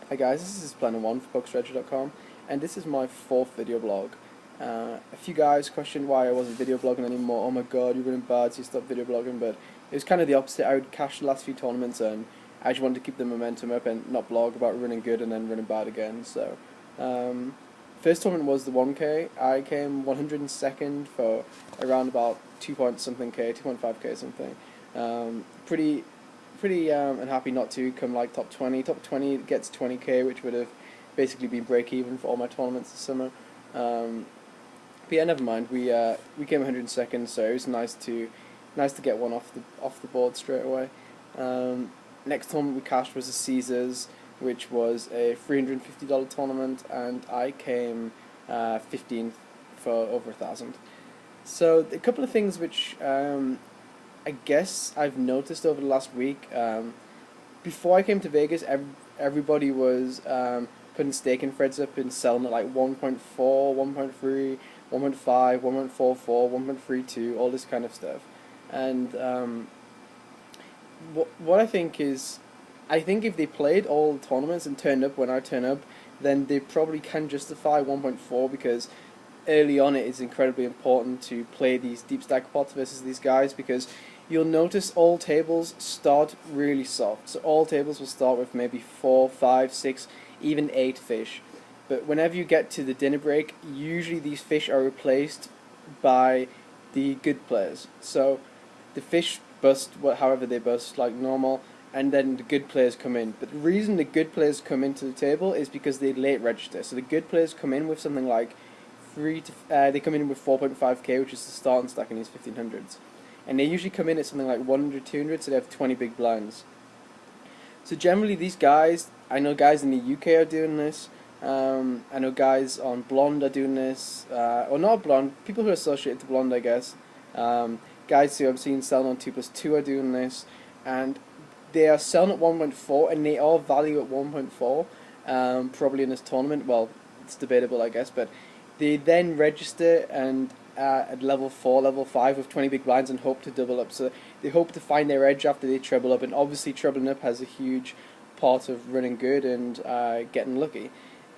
Hi guys, this is Pleno1 for bookstretcher.com, and this is my fourth video blog. A few guys questioned why I wasn't video blogging anymore. Oh my god, you're running bad, so you stopped video blogging. But it was kind of the opposite. I would cash the last few tournaments, and I just wanted to keep the momentum up and not blog about running good and then running bad again. So, first tournament was the 1K. I came 102nd for around about 2 point something K, 2.5K something. Pretty unhappy not to come like top 20. Top 20 gets 20K, which would have basically been break even for all my tournaments this summer. But yeah, never mind. We came 102nd, so it was nice to get one off the board straight away. Next tournament we cashed was the Caesars, which was a $350 tournament, and I came 15th for over 1,000. So a couple of things which I guess I've noticed over the last week. Before I came to Vegas, everybody was putting staking threads up and selling at like 1.4, 1.3, 1.5, 1.44, 1.32, all this kind of stuff. And what I think is, I think if they played all the tournaments and turned up when I turn up, then they probably can justify 1.4, because early on it is incredibly important to play these deep stack pots versus these guys, because you'll notice all tables start really soft. So all tables will start with maybe 4, 5, 6, even 8 fish. But whenever you get to the dinner break, usually these fish are replaced by the good players. So the fish bust however they bust, like normal, and then the good players come in. But the reason the good players come into the table is because they late register. So the good players come in with something like they come in with 4.5K, which is the start and stack in these 1500s. And they usually come in at something like 100, 200, so they have 20 big blinds. So generally these guys, I know guys in the UK are doing this, I know guys on Blonde are doing this, or not Blonde, people who are associated to Blonde, I guess. Guys who I've seen selling on 2+2 are doing this, and they are selling at 1.4, and they all value at 1.4, probably in this tournament. Well, it's debatable, I guess, but they then register and at level 4, level 5 with 20 big blinds and hope to double up. So they hope to find their edge after they treble up, and obviously trebling up has a huge part of running good and getting lucky.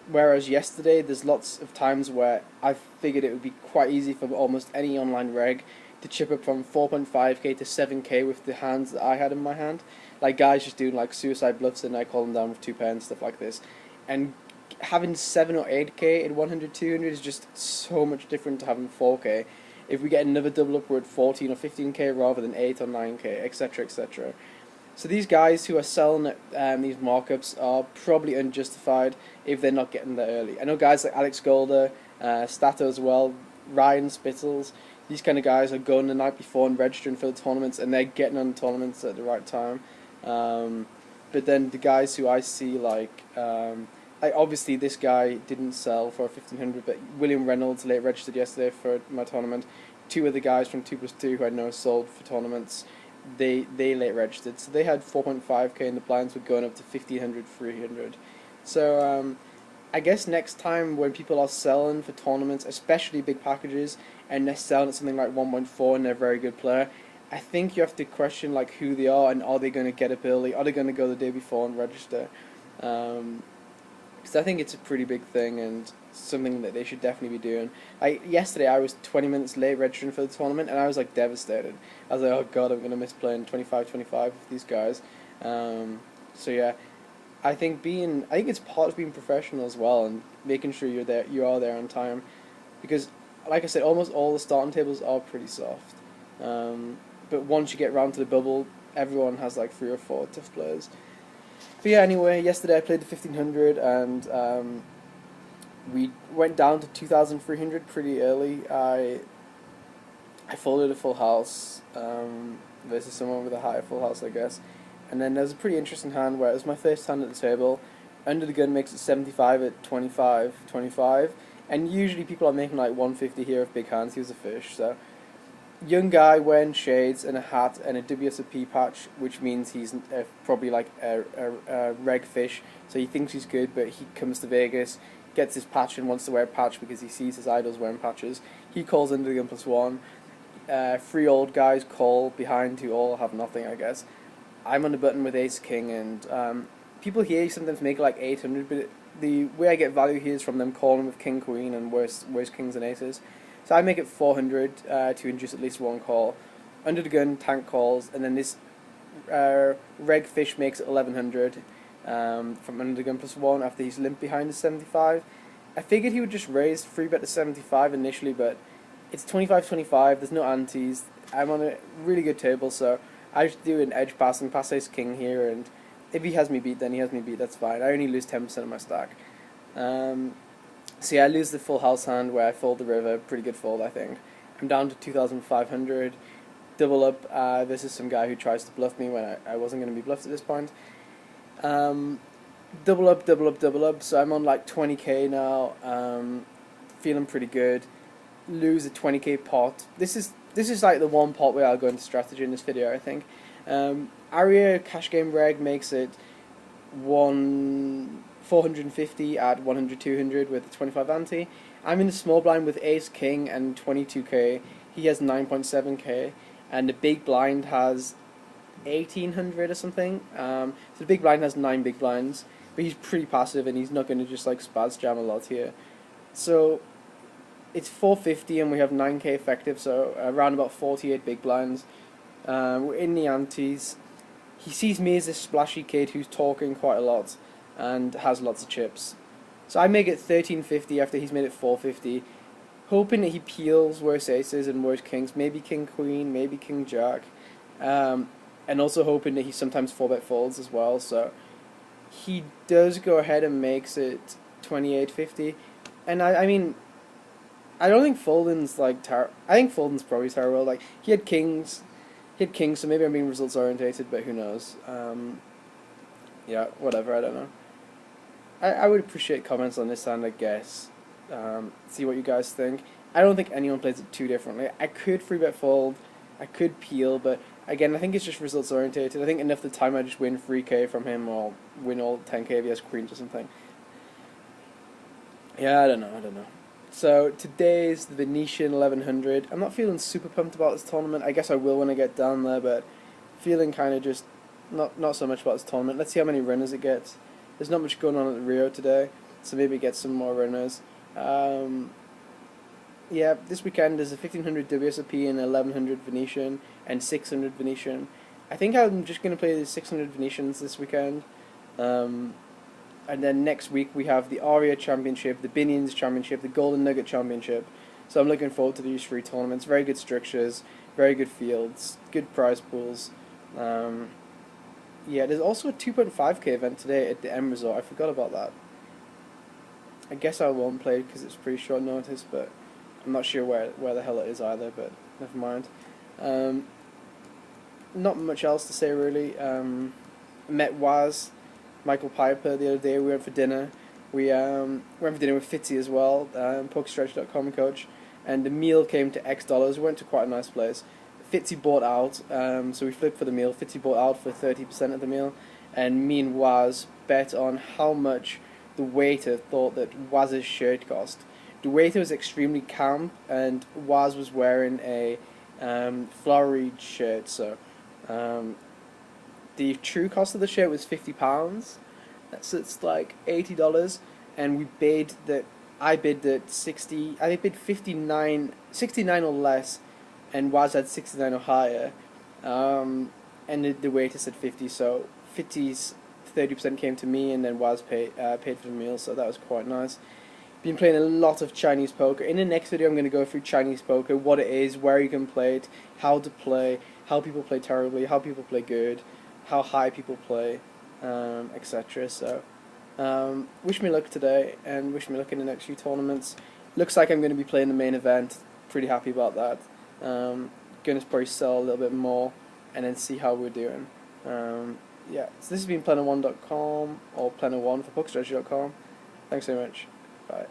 Whereas yesterday, there's lots of times where I figured it would be quite easy for almost any online reg to chip up from 4.5K to 7K with the hands that I had in my hand. Like guys just doing like suicide bluffs, and I call them down with 2 pairs and stuff like this. And having 7 or 8K in 100, 200 is just so much different to having 4K. If we get another double up, we're at 14 or 15K rather than 8 or 9K, etc., etc. So these guys who are selling at these markups are probably unjustified if they're not getting there early. I know guys like Alex Golder, Stato as well, Ryan Spittles, these kind of guys are going the night before and registering for the tournaments, and they're getting on the tournaments at the right time. But then the guys who I see, like obviously this guy didn't sell for 1,500, but William Reynolds late registered yesterday for my tournament. 2 other guys from 2+2 who I know sold for tournaments, they late registered, so they had 4.5K, and the blinds were going up to 1,500, 300. So I guess next time when people are selling for tournaments, especially big packages, and they're selling at something like 1.4 and they're a very good player, I think you have to question like who they are, and are they going to get up early? Are they going to go the day before and register? Because I think it's a pretty big thing and something that they should definitely be doing. Like yesterday, I was 20 minutes late registering for the tournament, and I was like devastated. I was like, oh god, I'm going to miss playing 25-25 with these guys. So yeah, I think it's part of being professional as well, and making sure you are there on time, because like I said, almost all the starting tables are pretty soft. But once you get round to the bubble, everyone has like 3 or 4 tough players. But yeah, anyway, yesterday I played the 1,500, and we went down to 2,300 pretty early. I folded a full house versus someone with a higher full house, I guess. And then there's a pretty interesting hand where it was my first hand at the table. Under the gun makes it 75 at 25, and usually people are making like 150 here with big hands. He was a fish, so young guy wearing shades and a hat and a WSOP patch, which means he's probably like a reg fish, so he thinks he's good, but he comes to Vegas, gets his patch and wants to wear a patch because he sees his idols wearing patches. He calls into the gun +1. 3 old guys call behind who all have nothing, I guess. I'm on the button with ace king, and people here sometimes make like 800, but the way I get value here is from them calling with king queen and worse kings and aces. So I make it 400 to induce at least one call. Under the gun tank calls, and then this reg fish makes it 1100 from under the gun +1 after he's limp behind the 75. I figured he would just raise 3-bet to 75 initially, but it's 25-25. There's no antes. I'm on a really good table, so I just do an edge pass and pass ace king here, and if he has me beat, then he has me beat. That's fine. I only lose 10% of my stack. So yeah, I lose the full house hand where I fold the river. Pretty good fold, I think. I'm down to 2,500. Double up. This is some guy who tries to bluff me when I wasn't going to be bluffed at this point. Double up, double up, double up. So I'm on like 20k now. Feeling pretty good. Lose a 20k pot. This is like the one pot where I'll go into strategy in this video, I think. Aria cash game reg makes it 450 at 100-200 with the 25 ante. I'm in the small blind with ace king and 22k. He has 9.7k, and the big blind has 1800 or something. So the big blind has 9 big blinds, but he's pretty passive and he's not going to just like spaz jam a lot here. So it's 450 and we have 9k effective, so around about 48 big blinds. We're in the antes. He sees me as this splashy kid who's talking quite a lot and has lots of chips. So I make it 1350 after he's made it 450, hoping that he peels worse aces and worse kings, maybe king queen, maybe king jack, and also hoping that he sometimes 4-bet folds as well. So he does go ahead and makes it 2850, and I mean, I don't think folding's like I think folding's probably terrible. Like he had kings, so maybe I'm being results orientated, but who knows? Yeah, whatever. I don't know. I would appreciate comments on this hand, I guess. See what you guys think. I don't think anyone plays it too differently. I could 3-bet fold, I could peel, but again, I think it's just results orientated. I think enough of the time I just win 3k from him or win all 10k if he has queens or something. Yeah, I don't know. So today's the Venetian 1100. I'm not feeling super pumped about this tournament. I guess I will when I get down there, but feeling kind of just not so much about this tournament. Let's see how many runners it gets. There's not much going on at the Rio today, so maybe get some more runners. Yeah, this weekend there's a 1500 WSOP and 1100 Venetian and 600 Venetian. I think I'm just going to play the 600 Venetians this weekend. And then next week we have the Aria Championship, the Binions Championship, the Golden Nugget Championship. So I'm looking forward to these 3 tournaments. Very good structures, very good fields, good prize pools. Yeah, there's also a 2.5k event today at the M Resort. I forgot about that. I guess I won't play because it's pretty short notice, but I'm not sure where the hell it is either, but never mind. Not much else to say really. Met Michael Piper the other day. We went for dinner. We went for dinner with Fitzy as well, PokerStretch.com coach, and the meal came to X dollars. We went to quite a nice place. Fitzy bought out, so we flipped for the meal. Fitzy bought out for 30% of the meal, and me and Waz bet on how much the waiter thought that Waz's shirt cost. The waiter was extremely camp, and Waz was wearing a flowery shirt, so the true cost of the shirt was £50. So it's like $80, and we bid that. I bid that 60. I bid 69 or less, and Waz had 69 or higher. And the waiter said 50. So 50's 30% came to me, and then Waz paid for the meal. So that was quite nice. Been playing a lot of Chinese poker. In the next video, I'm going to go through Chinese poker, what it is, where you can play it, how to play, how people play terribly, how people play good, how high people play, etc. So, wish me luck today, and wish me luck in the next few tournaments. Looks like I'm going to be playing the main event. Pretty happy about that. Going to probably sell a little bit more, and then see how we're doing. Yeah, so this has been Pleno1.com, or Pleno1 for PokerStretch.com. Thanks so much. Bye.